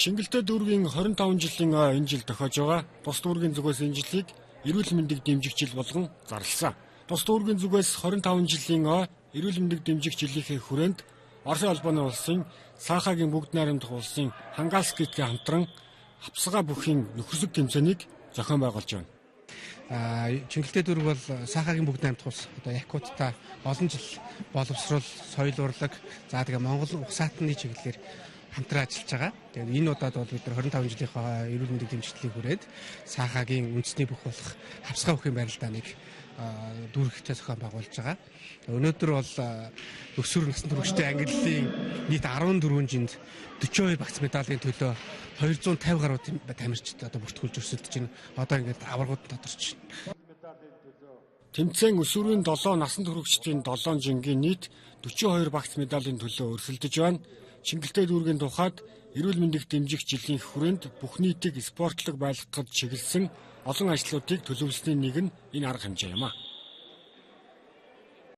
Чингэлтэй дүүргийн 25 жилийн энэ жил тохиож байгаа тус дүүргийн зүгээс энэ жилийг эрүүл мэндийг дэмжих жил болгон зарласан. Тус дүүргийн зүгээс 25 жилийн эрүүл мэндийг дэмжих жилийнхээ хүрээнд Оросын албаны улсын Саахагийн бүгд найрамдах улсын Хангаалскийнхээ хамтран хавсгаа бүхийн нөхөрлөг тэмцээнийг зохион байгуулж байна. Чингэлтэй дүүрэг бол Саахагийн бүгд найрамдах улс одоо Якуттай олон жил боловсрол, соёл урлаг, Монгол угсаатны чиглэлээр хамтран ажиллаж байгаа. Тэгээд энэ удаад бол бид нар 25 жилийнхаа эрүүл мэндийн дэмжлэгийг хүрээд Саахагийн үндэсний бүх болох хавсгаа бүхийн барилдааныг дүүрэгтэй зохион байгуулж байгаа. Өнөөдөр бол өсвөр насны туршидын ангиллын нийт 14-нд 42 багц медалийн төлөө 250 гаруй тамирчид одоо бүртгүүлж өрсөлдөж байна. Одоо ингээд аваргууд тодорч байна. Тэмцээн өсвөрийн 7 насан туршидын 7 жингийн нийт 42 багц медалийн төлөө өрсөлдөж байна. Чингэлтэй дүүргийн тухайд эрүүл мэндийг дэмжих жилийн хүрээнд бүх нийтийг спортлог байлгахад чиглэсэн олон ажлуудыг төлөвлөсний нэг нь энэ арга хэмжээ юм а.